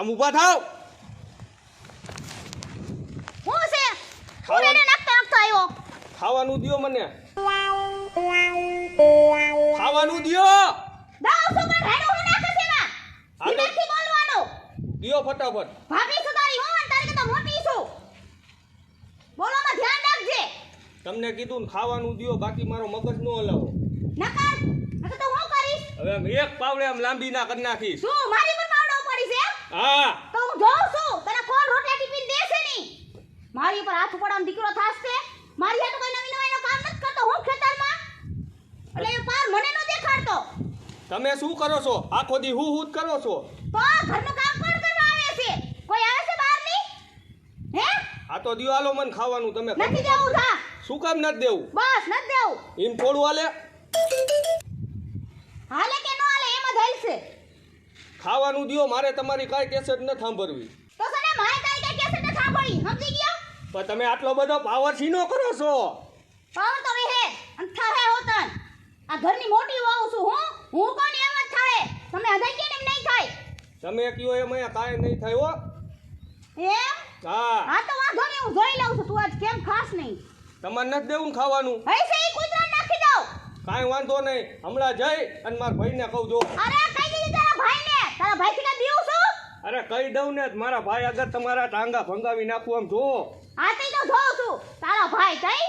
આમ ઊભા થાવ. હું છે હું એને નાખતા આવ્યો. ખાવાનું દ્યો મને. ખાવાનું દ્યો. દાવ તો પણ હેડો હું નાખે છે માં. ધીમેથી બોલવાનો. દ્યો ફટાફટ. ભાભી સુધારી હું અને તારી કરતા મોટી છું. બોલવામાં ધ્યાન રાખજે. તમને કીધું ને ખાવાનું દ્યો, બાકી મારો મગજ નો હલાવો. નકર તો હું કરીશ. હવે આમ એક પાવડે આમ લાંબી ના કરી નાખીશ. શું મારી પર પાવડો પડી છે? હા. તો હું જોઉં છું તને કોણ રોટલા ટીપીને દેશે ની. મારી પર હાથ ઉપાડવાનો દીકરો થાશે. મારી હાટુ કોઈ નવી નવીનો કામ નથી કરતો હું ખેતરમાં. એટલે એ પાર મને નો દેખાડતો. તમે શું કરો છો? આખો દી હું જ કરો છો. તો ઘરનું કામ કોણ કરવા આવે છે? કોઈ આવે છે બહારની? હે? આ તો દ્યો હાલો મને ખાવાનું. તમે નથી દેવું જા. શું કામ નથી દેવું? બસ નથી દેવું. એમ થોડું હાલે. હાલે કે નો હાલે એમ જ હાલશે. ખાવાનું દ્યો, મારે તમારી કાંઈ કેસેટ ન સાંભળવી. તો સને મારે તારી કઈ કેસેટ ન સાંભળી સમજી ગયો? પણ તમે આટલો બધો પાવર છીનો કરો છો. પાવર તો રહે અંથા હે હોતન. આ ઘરની મોટી વાવ છું હું કોણ એમ જ થાય. તમે હદાઈ કે એમ નહીં થાય. તમે કયો એમ અહીંયા કાંઈ નહીં થાય હો. એમ? હા. હા તો વાંધો નહીં હું જોઈ લઉં છું તું આજ કેમ ખાસ નહીં. તમારે નથી દેવું ને ખાવાનું. હઈ છે ઈ કૂતરા નાખી દઉં. કાંઈ વાંધો નહીં, હમણાં જઈ અને મારા ભાઈને કહું જો. અરે કઈ દીધી તારા ભાઈને. તારા ભાઈ થી કઈ બીવું છું? અરે કહી દઉં ને, મારા ભાઈ આગળ તમારા ટાંગા ભંગાવી નાખું આમ જો. આ તો જોઉં છું તારા ભાઈ કઈ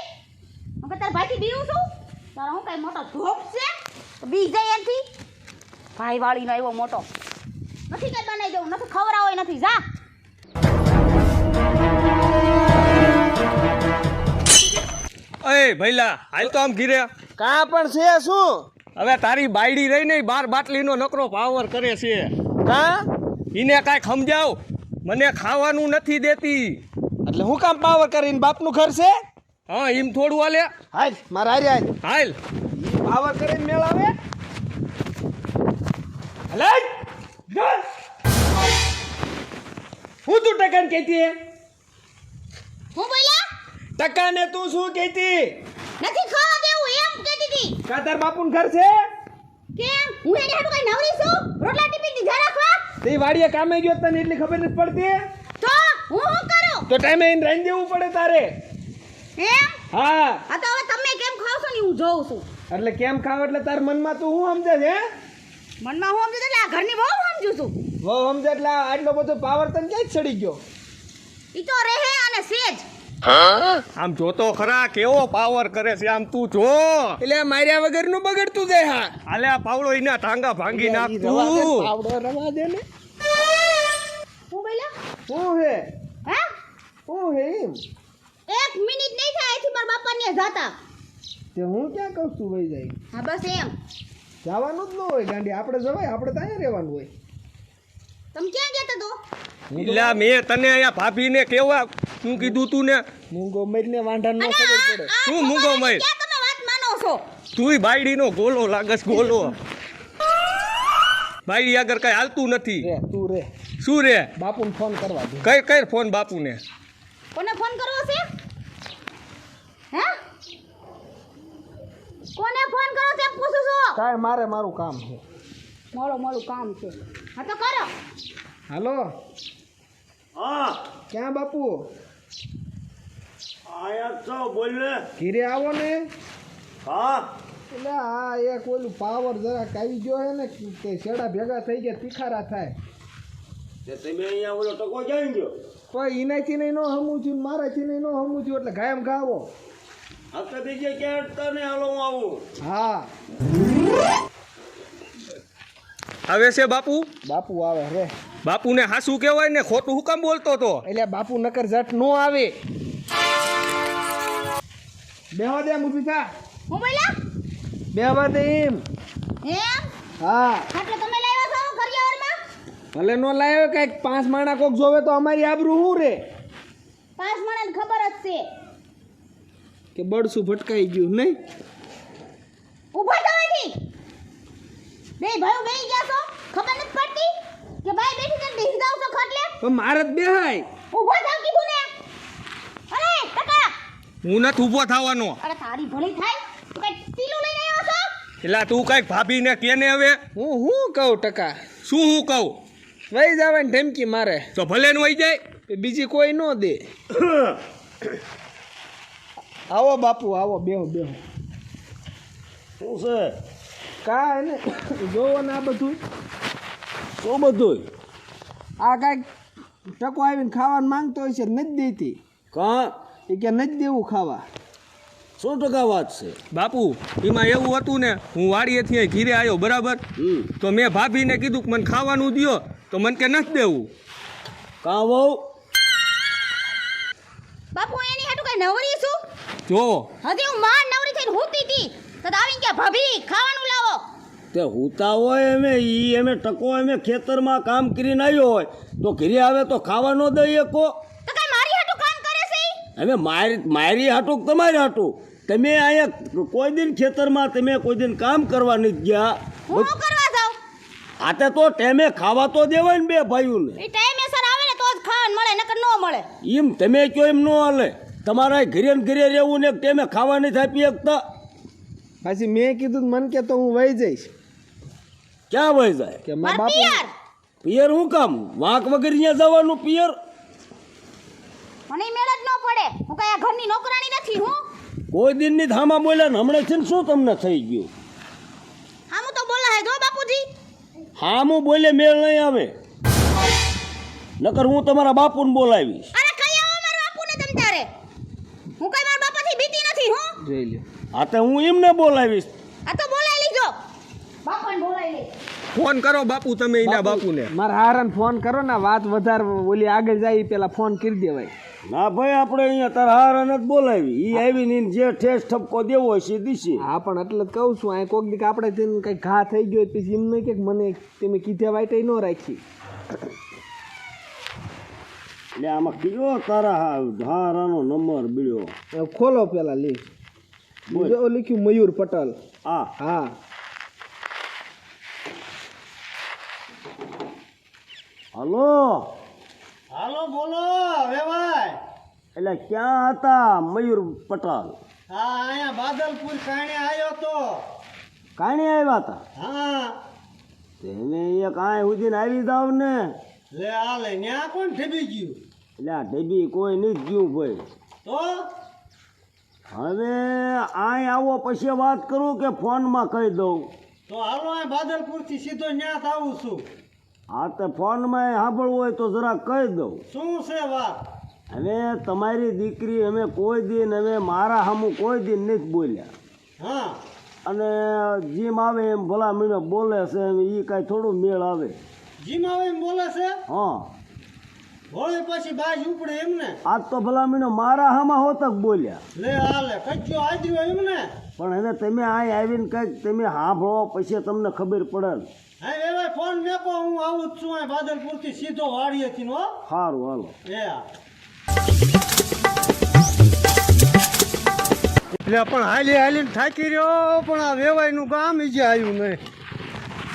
હું કે તારા ભાઈ થી બીવું છું. તારા હું કઈ મોટો ધોપ છે તો બી જાય એનથી. ભાઈ વાળીનો આવ્યો મોટો નથી કઈ બનાવી દઉં નથી ખવડાવો નથી જા. એ ભઈલા હાલ તો આમ ઘીરે. કા પણ છે શું? હવે તારી બાયડી રહી ને 12 બાટલીનો નકરો પાવર કરે છે. કા એને કાંઈક સમજાવ, મને ખાવાનું નથી દેતી. એટલે હું કામ પાવર કરીને બાપનું ઘર છે? હા એમ થોડું હાલે. હાલ મારા હારે હાલ. હાલ. પાવર કરીને મેળાવે. હલે હું તું ટકાને કહેતી? હું બોલ્યા ટકાને તું શું કહેતી? નથી ખાવા દેવું એમ કહેતી હતી. કા તાર બાપુનું ઘર છે? કેમ હું એને હાટુ કઈ નવરી છું રોટલા ટીપી દીધા રાખવા? તે વાડીએ કામે ગયો તને એટલી ખબર નથી પડતી? તો હું શું કરું? તો ટાઈમે એને રાઈ દેવું પડે તારે. એમ? હા આ તો હવે તમે કેમ ખાવ છો ને હું જોઉં છું. એટલે કેમ ખાવ એટલે તાર મનમાં તું શું સમજે છે? મનમાં હું સમજુ એટલે આ ઘરની બહુ સમજુ છું. બહુ સમજે એટલે આટલો બધો પાવર તને ક્યાં ચડી ગયો? ઈ તો રહે અને સેજ. આમ જોતો ખરા કેવો પાવર કરે છે આમ તું જો. એટલે માર્યા વગરનું બગડતું જાય. હા હાલે આ પાવડો એના ટાંગા ભાંગી નાખ રવા દે, તું. પાવડો રવા દે ને. હું બોલ્યા શું હે? હે શું હે એમ? 1 મિનિટ નહીં થાય અહીંથી મારા બાપા ને જાતા. તે હું ક્યાં કહું છું વઈ જાય? હા બસ એમ. જવાનું જ ન હોય ગાંડી, આપણે જવાય, આપણે તો અહીંયા રહેવાનું હોય. તમે ક્યાં ગયા તો? ઇલા મેં તને અહીંયા ભાભીને કેવા શું કીધું તું ને? મૂંગો મરીને વાંઢા ન ખબર પડે. શું મૂંગો મય? ક્યાં તમે વાત માનો છો? તુંય બાયડીનો ગોલો લાગસ ગોલો. બાયડી આગળ કઈ હાલતું નથી. રે તું રે, શું રે? બાપુને ફોન કરવા દે. કઈ ફોન બાપુને. કોને ફોન કરવો છે? હે કોને ફોન કરો છે પૂછું છું. કાંઈ મારે મારું કામ છે. મોડું કામ છે. હા તો કરો. હાલો. હા ક્યાં બાપુ? આયા છો બોલ ને. ઘીરે આવો ને. હા એટલે હા એક ઓલું પાવર જરાક આવી ગયો હે ને કે શેડા ભેગા થઈ ગયા તીખારા થાય. તમે અહીંયા ઓલો ટકો ક્યાં ગયો? કોઈ એનાથી નહીં ન સમજ્યું, મારાથી નહીં ન સમજ્યું એટલે ગાયમ ગાવો. આપણે બીજે ક્યાં તને હાલો હું આવું. હા આવે છે બાપુ. બાપુ આવે રે. બાપુને હાસું કહેવાય ને, ખોટું હું કામ બોલતો તો? એટલે બાપુ નકર જટ નો આવે. બેહવા દે ઊભી થા. હું બોલ્યા બેહવા દે એમ. એમ હા એટલે તમે લાવ્યા છો ઘરિયાળમાં? ભલે નો લાવ્યો કઈક 5 માણા કોક જોવે તો અમારી આબરૂ શું રે? 5 માણસ ખબર જ છે. કે બળસું ભટકાઈ ગયું નહીં? ઊભા થાવ અહીંથી. બે ભાઈઓ બેહી ગયા છો ખબર નથી પડતી કે બાઈ બેઠી છે બેસી જાવ છો ખાટલે? પણ મારે જ બેહાય. ઊભા થાવ કીધું ને. અરે ટકા હું નથી ઊભો થવાનો. અરે તારી ભલી થાય તું કઈ ટીલું લઈને આવ્યો છો? એટલે તું કઈક ભાભીને કેને હવે. હું કહું ટકા? શું હું કહું? વહી જવાની ધમકી મારે તો ભલે ન વહી જાય. બીજી કોઈ ન દે. આવો બાપુ આવો, બેહો બેહો. શું છે? કા એને જોવો ને આ બધું. શું બધું? આ કાંઈક ટકો આવીને ખાવાનું માંગતો હોય છે, નથી દેતી. કાં એ કે નથી દેવું ખાવા. 100% વાત છે. બાપુ એમાં એવું હતું ને, હું વાડીએથી અહીં ઘીરે આવ્યો બરાબર, તો મેં ભાભીને કીધું કે મને ખાવાનું દ્યો, તો મને કે નથી દેવું. કાં વહુ? બાપુ એની હાટુ કઈ નવરી છું? જો હજી હું માં નવરી થઈને હુતી હતી તો આવીને કે ભાભી ખાવાનું લાવો. તે હુતા હોય એમે ટકો એમે ખેતરમાં કામ કરીને આવ્યો હોય તો ઘરે આવે તો ખાવા ન દઈએ કો. તો કઈ મારી હાટુ કામ કરે છે ઈ? હવે મારી હાટું કે તમારી હાટું? તમે અહીંયા કોઈ દિન ખેતરમાં તમે કોઈ દિન કામ કરવા નથી ગયા. હું શું કરવા જાઉં? આતે તો ટેમે ખાવા તો દેવાય ને બે ભાઈઓને. એ ટાઈમે સર આવે ને તો જ ખાવાનું મળે, નકર ન મળે. એમ તમે કયો એમ ન હાલે. તમારા ઘરે ને ઘરે રહેવું ને ટેમે ખાવા નથી આપી શકતા. પછી મેં કીધું મને કે તો હું વહી જઈશ. ક્યાં વહી જાય? કે માર બાપુ પિયર પિયર હું કામ? વાંક વગર અહીંયા જવાનું પિયર? મને ઈ મેળ જ ન પડે. હું કઈ આ ઘરની નોકરાણી નથી. હું કોઈ દિન ની ધામા બોલ્યા ને હમણાં છે ને શું તમને થઈ ગયું? હામું તો બોલા હે જો બાપુજી. હા હું બોલે મેળ નહીં આવે, નકર હું તમારા બાપુને બોલાવીશ. અરે કઈ આવો મારા બાપુને તમ તારે. હું કઈ મારા બાપાથી બીતી નથી. હું જોઈ લે. હા તો હું એમને બોલાવીશ. આ તો બોલાઈ લીજો. બાપાને બોલાઈ લે. ફોન કરો બાપુ તમે એના બાપુને. મારા હારાને ફોન કરો ને, વાત વધારે ઓલી આગળ જાય એ પેલા ફોન કરી દેવાય. ના ભાઈ આપણે અહીંયા તારા હારાને જ બોલાવી. એ આવીને ઈને જે ઠેસ ઠપકો દેવો હોય છે દીશે. હા પણ એટલે જ કહું છું, આ કોક દીક આપણે તેને કંઈક ઘા થઈ ગયો પછી એમ નહીં કે મને તમે કીધા વાઈટે ન રાખી. એટલે આમાં કયો તારા હારાનો નંબર બીડ્યો? હવે ખોલો પેલા લીક. બીજો લખ્યું મયુર પટેલ. હા હા હલો હાલો બોલો વેવાય. એટલે ક્યાં હતા મયુર પટેલ? હા અહીંયા બાદલપુર કાણે આવ્યો તો. કાંઈ આવ્યા હતા? હા તેને એક આય સુધીને આવી જાવ ને. લે હાલે ન્યા કોણ ઠેબી ગયું? એટલે આ ઢેબી કોઈ નહીં ગયું ભાઈ. તો હવે આય આવો પછી વાત કરું કે ફોનમાં કહી દઉં? તો હાલો આ બાદલપુર થી સીધો ન્યા જ આવું છું. હા તો ફોનમાં સાંભળવું હોય તો જરા કહી દઉં. શું છે વાત? હવે તમારી દીકરી અમે કોઈ દિન હવે મારા સામું કોઈ દિન નથી બોલ્યા, હા અને જીમ આવે એમ ભલા મીનો બોલે છે એમ એ કાંઈ થોડું મેળ આવે. જીમ આવે એમ બોલે છે? હા હોળી પછી બાજ ઉપડે એમ ને? આજ તો ભલા મીનો મારા હામાં હોતક બોલ્યા. લે હાલે કચ્યો આદ્યો એમ ને? પણ હવે તમે અહીં આવીને કંઈક તમે સાંભળો પછી તમને ખબર પડે ને. હા વેવાય ફોન મેકો, હું આવું જ છું આ બાદલપુર થી સીધો વાડીએથી હો. સારું હાલો. એ હા. એટલે પણ હાલીને થાકી રહ્યો, પણ આ વેવાઈનું ગામ ઈજે આવ્યું નહીં.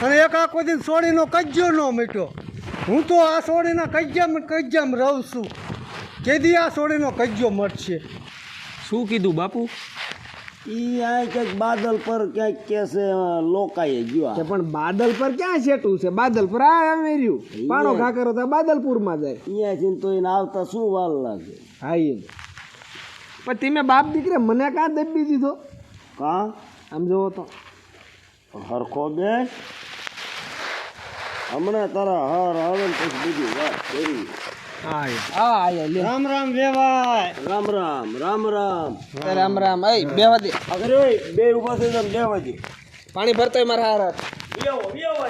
અને એક આખો દિન સોડીનો કજ્જો ન મટ્યો. હું તો આ સોડીના કજ્જામાં રહું છું. કેદી આ સોડીનો કજ્જો મટશે? શું કીધું બાપુ? એ આ કંઈક બાદલ પર ક્યાંક કે છે લોકાએ ગયો. કે પણ બાદલ પર ક્યાં સેટું છે? બાદલ પર આ અમે રહ્યું પાણો ઘા કરો તો બાદલપુરમાં જાય. અહીંયાથી તો એને આવતા શું વાર લાગે? હા એ પણ તમે બાપ દીકરે મને કાં દબી દીધો? કાં આમ જોવો તો હરખો બે હમણાં તારા હર આવે ને પછી બીજી વાત કરી. હા હા આયા લે. રામ રામ વેવાય. રામ રામ રામ રામ રામ રામ. એ બેવા દે. અગર ઓય બે ઉભા થઈ તમે બેવા દે. પાણી ભરતોય મારા હારા. બેવો બેવો.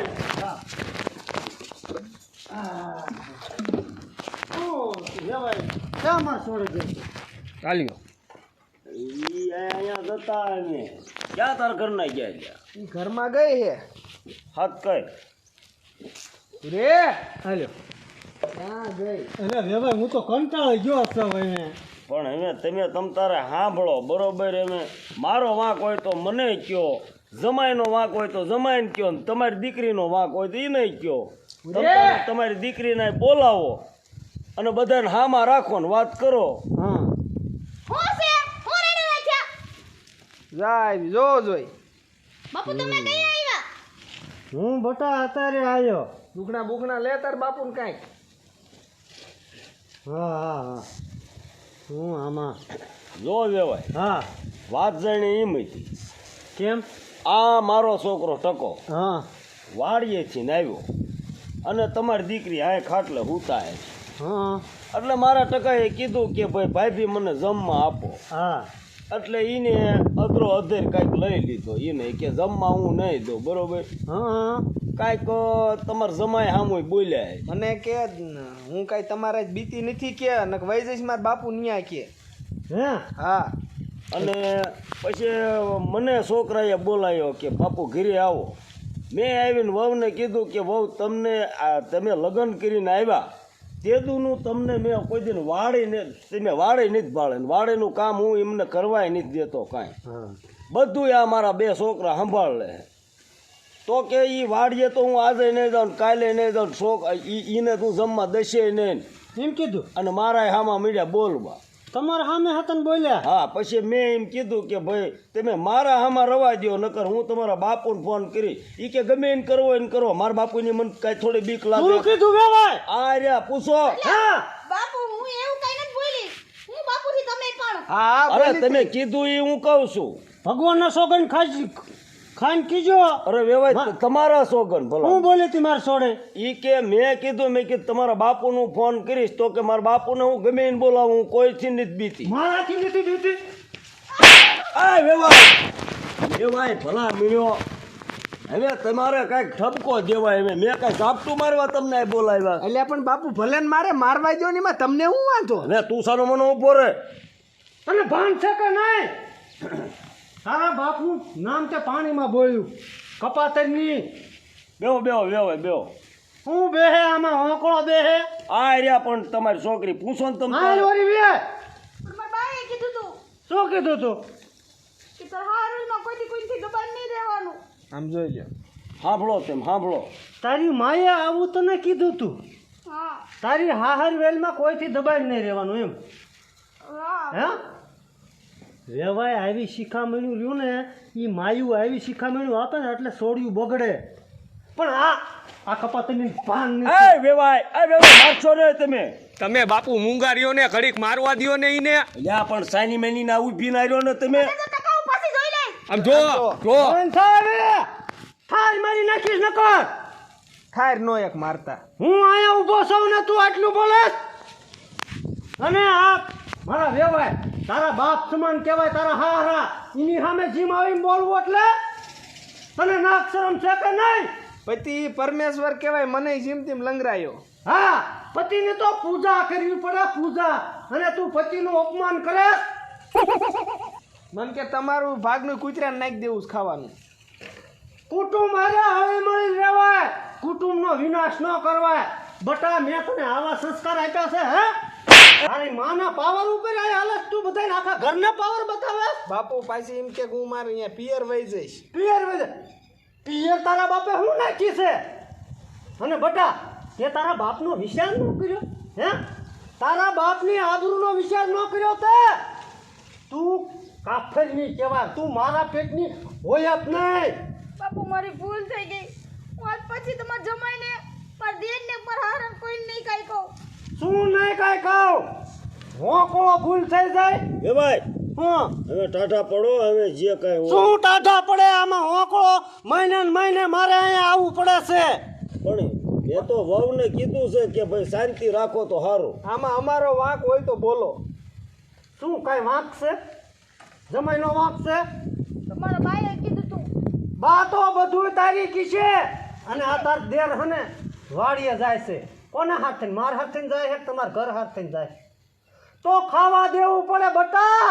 વેવાય ક્યાં માં છોડે છે? ચાલ્યો. ઈ અહીંયા જતા અમે ક્યાં તાર ઘરના ગયા ગયા? ઈ ઘરમાં ગઈ હે હાથ કઈ રે. હાલ્યો ક્યાં ગઈ? અરે વેવાય હું તો કંટાળી ગયો છું હવે. પણ હવે તમે તમ તારે સાંભળો બરોબર. અમે મારો વાંક હોય તો મને કયો, જમાઈનો વાંક હોય તો જમાઈને કયો, ને તમારી દીકરીનો વાંક હોય તો એ નહીં કયો. તમારી દીકરીને બોલાવો અને બધાને હામાં રાખો ને વાત કરો. હા હું છે? હું રેડે રાખ્યા? જાય જો જોઈ. બાપુ તમે કઈ આવ્યા? હું બટા અત્યારે આવ્યો. દુખણા બુખણા લે તાર બાપુને કાંઈક. હા હા હા શું આમાં જો વેવાય હા વાત જાણી એમ હતી. કેમ આ મારો છોકરો ટકો હા વાડીએથી ને આવ્યો અને તમારી દીકરી આ ખાટલે હુતા છે. હા એટલે મારા ટકાએ કીધું કે ભાઈ ભાભી મને જમવા આપો. હા એટલે એને અધરો અધેર કાંઈક લઈ લીધો. એને કે જમવા હું નહીં દઉં, બરોબર. હા કાંઈક તમારા જમાય સામું બોલ્યા છે. મને કે હું કાંઈ તમારે જ બીતી નથી કે ને વહી જઈશ મારા બાપુ ન્યા કે. હે હા અને પછી મને છોકરાએ બોલાયો કે બાપુ ઘરે આવો. મેં આવીને વહુને કીધું કે વહુ તમને તમે લગ્ન કરીને આવ્યા તેદુનું તમને મેં કોઈ દિન વાળીને તમે વાળે નથી ભાળે. વાળેનું કામ હું એમને કરવાય નથી દેતો કાંઈ. હા બધું આ મારા બે છોકરા સંભાળ લે. તો કે એ વાડીએ તો હું આજે નહીં જાઉં, કાલે નહીં જાઉં. એને તું જમવા દશે નહીં. એમ કીધું અને મારા હામાં મીડ્યા બોલવા. તમારા સામે હતા બોલ્યા હા, પછી મેં એમ કીધું કે ભાઈ તમે મારા હામાં રવા દો, નકર હું તમારા બાપુને ફોન કરી. એ કે ગમે એને કરવો એને કરો. મારા બાપુની મને કાંઈ થોડી બીક શું લાગે. કીધું વેવાય આ રહ્યા પૂછો. હા બાપુ હું એવું કઈ નથી બોલી. હું બાપુથી તમે પણ હા અરે બોલી તમે કીધું એ હું કહું છું. ભગવાનના સોગન ખાઈને કીજો અરે વેવાય તમારા સોગન હું ભલા. બોલી તી મારે સોડે ઈ કે મેં કીધું તમારા બાપુનું ફોન કરીશ તો કે મારા બાપુને હું ગમે એને બોલાવું, હું કોઈથી નથી બીતી. મારાથી નથી દીધી આ વેવાય ભલા મીણ્યો. હવે તમારે કાંઈક ઠપકો દેવાય. મેં કાંઈ ઝાપટું મારવા તમને અહીં બોલાવ્યા. એટલે પણ બાપુ ભલે ને મારે મારવા દો ને તમને હું વાંધો. હવે તું સાનો મને ઉભો રે. તને ભાન છે કે નહીં તારા બાપનું નામ તે પાણીમાં બોલ્યું કપાતરની બેહો વેવાય બેહો. હું બેહે આમાં હોંકળો બેહે આ રહ્યા પણ તમારી છોકરી પૂછો ને તમે. આ લોરી બે પણ મારા બાએ કીધું તું શું કીધું તું કે તાર હારુમાં કોઈથી દબાણ નહીં રહેવાનું. આમ જોઈ લો. સાંભળો સાંભળો. તારી માએ આવું તને કીધું તું હા તારી હાહર વેલમાં કોઈથી દબાઈ નહીં રહેવાનું એમ હા હે રેવાય આવી શિખામણ્યું રહ્યું ને એ માયું આવી શિખામણ્યું આપે ને એટલે સોડિયું બગડે પણ આ કપાતની ભાન નથી. એ વેવાય મારશો ને તમે. તમે બાપુ મૂંગારીઓને ઘડીક મારવા દ્યો ને ઈને. લ્યા પણ સાની મેની ના ઊભી ના રહ્યો ને તમે. તો ટકાઉ પાછી જોઈ લે. આમ જો બંધ થાય હવે. થાર મારી નાખીશ નકર ખાર નો એક મારતા. હું અહીંયા ઊભો છું ને તું આટલું બોલે અને આ મારા વેવાય તારા બાપ સમાન કહેવાય તારા હારા એની સામે જીમ આવીને બોલવું એટલે તને નાક શરમ છે કે નહીં પતિ પરમેશ્વર કહેવાય મને જેમ તેમ લંગરાયો. હા પતિની તો પૂજા કરવી પડે પૂજા અને તું પતિનું અપમાન કરે મન કે તમારું ભાગનું કૂતરાને નાખી દેવું છે ખાવાનું. કુટુંબ હારે હળી મળી રહેવાય કુટુંબનો વિનાશ ન કરવાય બટા મેં તને આવા સંસ્કાર આપ્યા છે હે તારી માના પાવર ઉપર આ હાલત તું બધાને આખા ઘરને પાવર બતાવે બાપુ પાછી એમ કે હું મારે અહીંયા પિયર વહી જઈશ. પિયર વધે પિયર તારા બાપે હું નાખી છે અને બટા તે તારા બાપનો વિચાર ન કર્યો હે તારા બાપની આબરૂનો વિચાર ન કર્યો તે તું કાફરની કહેવાય તું મારા પેટની હોય જ નહીં બાપુ મારી ભૂલ થઈ ગઈ. હું આજ પછી તમારા જમાઈને મારા દેરને મારા હારણ કોઈ નહીં કાંઈ કહું. શું નહીં કાંઈ કહું હોંકળો ભૂલ થઈ જાય વેવાય હા હવે ટાટા પડો. હવે જે કાંઈ હોય. શું ટાઢા પડે આમાં હોંકળો મહિને ને મહિને મારે અહીંયા આવવું પડે છે પણ મેં તો વહુને કીધું છે કે ભાઈ શાંતિ રાખો તો સારું. આમાં અમારો વાંક હોય તો બોલો. શું કાંઈ વાંક છે જમાઈનો વાંક છે તમારા બાએ કીધું તું. બા તો બધું તારી કી છે અને આ તાર દેર હને વાડીએ જાય છે કોના હાથે માર હાથે જાય છે તમારા ઘર હાથે જાય તો ખાવા દેવું પડે બટા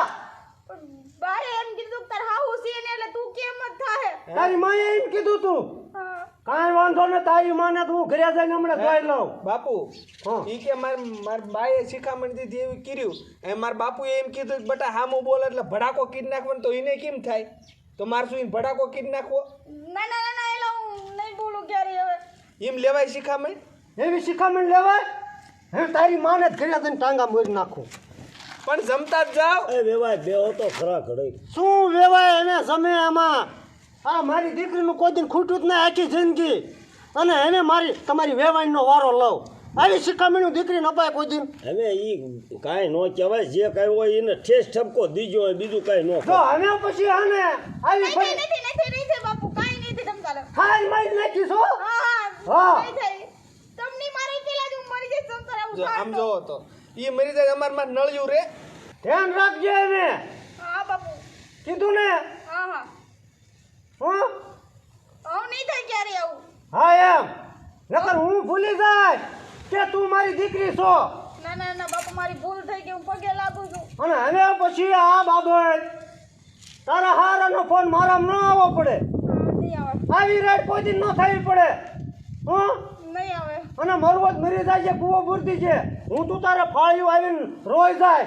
પણ બાએ એમ કીધું કે તાર હાહુ છે ને એટલે તું કેમ જ થાહે. તારી માએ એમ કીધું તું હા. કાંઈ વાંધો ને તારી માને તો હું ઘરે જઈને હમણાં જોઈ લઉં બાપુ હા. ઈ કે માર બાએ શિખામણ દીધી એવું કર્યું એ મારા બાપુએ એમ કીધું કે બટા હામું બોલ એટલે ભડાકો કીધી નાખવાનો તો એને કેમ થાય તો મારે શું એને ભડાકો કીધી નાખવો ના એલા હું નહીં બોલું ક્યારે હવે. એમ લેવાય શિખામણ. એવી શિખામણ લેવાય હે તારી માને જ ઘરે જઈને ટાંગા મોરી નાખું પણ જમતા જ જાઓ. એ વેવાય બેહો તો ખરા ઘડી. શું વેવાય એને જમે આમાં આ મારી દીકરીનું કોઈ દિન ખૂટ્યું જ નહીં આખી જિંદગી અને એને તમારી વેવાઈનો વારો લઉં. આવી શિખામણીઓ દીકરીને અપાય કોઈ દિન? હવે ઈ કાંઈ ન કહેવાય, જે કાંઈ હોય એને ઠેસ ઠપકો દીજો હોય, બીજું કાંઈ ન જો કહેવાય. હવે પછી આને આવી નથી નથી બાપુ કાંઈ નહીં તમ તારે હાલ મારી નાખીશ હો. હા હા. નહીં થાય. તમને મારી પેલા જ હું મરી જઈશ તમ તારે આવું જો થાય આમ તો. જોવો તો ઈ મરી જાય અમારમાં નળિયું રે. ધ્યાન રાખજે એને. હા બાપુ કીધું ને? હા હા હં? આવું નહીં થાય ક્યારે આવું હા એમ. નકર હું ભૂલી જાય કે તું મારી દીકરી છો. ના ના ના બાપુ મારી ભૂલ થઈ ગઈ હું પગે લાગુ છું અને હવે પછી આ બાબત તારા હારાનો ફોન મારામાં ન આવવો પડે. નહીં આવે આવી રાત કોઈ દિન ન થવી પડે. હં? નહીં આવે અને મરવો જ મરી જાય છે, કૂવો બુરતી છે. હું તું તારે ફાળ્યું આવીને રોઈ જાય.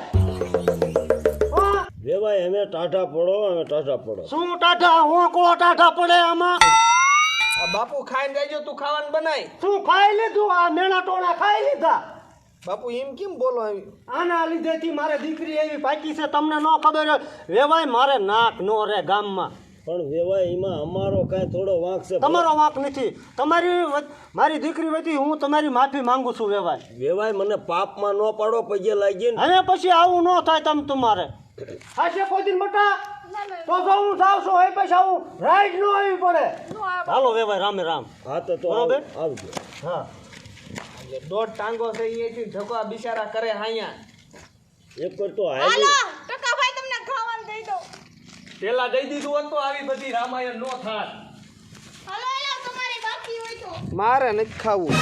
હં? વેવાય અમે ટાઢા પડો, અમે ટાઢા પડો. શું ટાઢા હોંકળો ટાઢા પડે આમાં? આ બાપુ ખાઈને જાયજો, તું ખાવાનું બનાય. શું ખાઈ લીધું? આ મેણા ટોણા ખાઈ લીધા. બાપુ એમ કેમ બોલો આવી? આના લીધેથી મારે દીકરી એવી પાકી છે તમને ન ખબર હોય. વેવાય મારે નાક નો રે ગામમાં. પણ વેવાય એમાં અમારો કાંઈ થોડો વાંક છે. તમારો વાંક નથી. મારી દીકરી વતી હું તમારી માફી માંગુ છું વેવાય. વેવાય મને પાપમાં ન પાડો, પગે લાગી ને. હવે પછી આવું ન થાય તમારે. હાશે કોઈ દિન બટા ના ના તો જો હું જાઉં છું એ પછી આવું રાઈડ ન આવી પડે. નો આવે હાલો વેવાય રામે રામ. હા તો બરોબર. આવજો. હા દોઢ ટાંગો છે અહીંયાથી ઝઘડા બિચારા કરે હાયા. એક વાર તો હાલો હાલી ટકા ભાઈ તમને ખાવાનું દઈ દો પેલા દઈ દીધું હોત તો આવી બધી રામાયણ નો થાત. હાલો હાલો તમારી બાકી હોય તો મારે નથી ખાવું.